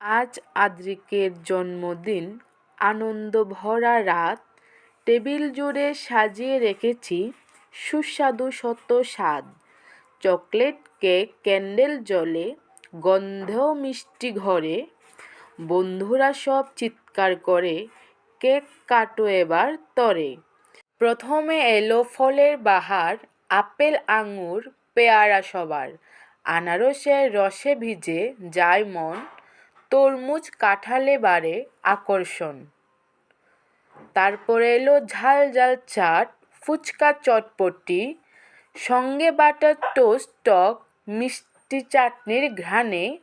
আজ আদ্রিকের জন্মদিন। আনন্দ ভরা রাত, টেবিল জুড়ে সাজিয়ে রেখেছি সুস্বাদু শত স্বাদ। চকলেট কেক, ক্যান্ডেল জ্বলে, গন্ধ মিষ্টি ঘরে। বন্ধুরা সব চিৎকার করে, কেক কাটো এবার তরে। প্রথমে এলো ফলের বাহার, আপেল আঙুর পেয়ারা সবার। আনারসের রসে ভিজে যায় মন, তরমুজ কাঁঠালে বাড়ে আকর্ষণ। তারপরে এলো ঝাল ঝাল চাট, ফুচকা চটপটি, সঙ্গে বাটার টোস্ট, টক মিষ্টি চাটনির ঘ্রাণে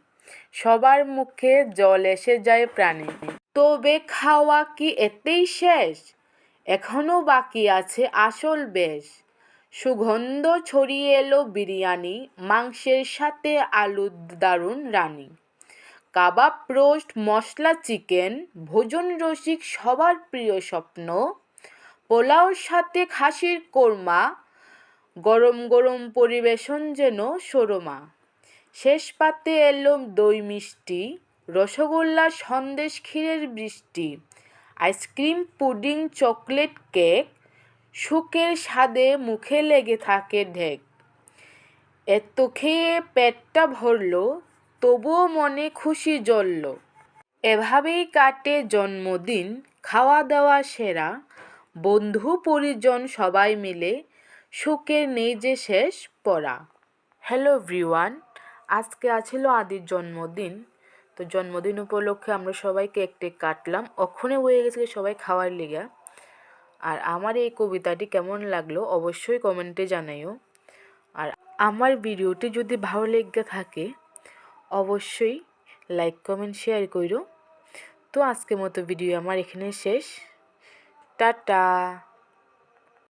সবার মুখে জল এসে যায় প্রাণে। তবে খাওয়া কি এতেই শেষ? এখনো বাকি আছে আসল বেশ। সুগন্ধ ছড়িয়ে এলো বিরিয়ানি, মাংসের সাথে আলুর দারুণ রানি। কাবাব, রোস্ট, মশলা চিকেন, ভোজন রসিক সবার প্রিয় স্বপ্ন। পোলাওর সাথে খাসির কোরমা, গরম গরম পরিবেশন যেন শোরমা। শেষ পাতে এলো দই মিষ্টি, রসগোল্লা সন্দেশ ক্ষীরের বৃষ্টি। আইসক্রিম, পুডিং, চকলেট কেক, সুখের স্বাদে মুখে লেগে থাকে ঢেক। এত খেয়ে পেটটা ভরল, তবুও মনে খুশি জ্বলল। এভাবেই কাটে জন্মদিন, খাওয়া দাওয়া সেরা। বন্ধু পরিজন সবাই মিলে, সুখের নেই যে শেষ পড়া। হ্যালো এভরিওয়ান, আজকে আছিল আদির জন্মদিন। তো জন্মদিন উপলক্ষে আমরা সবাই কেক টেক কাটলাম, অক্ষণে হয়ে গেছিল সবাই খাওয়ার লিগা। আর আমার এই কবিতাটি কেমন লাগলো অবশ্যই কমেন্টে জানাইও। আর আমার ভিডিওটি যদি ভালো লেগে থাকে অবশ্যই লাইক কমেন্ট শেয়ার করো। তো আজকের মতো ভিডিও আমার এখানে শেষ। টাটা।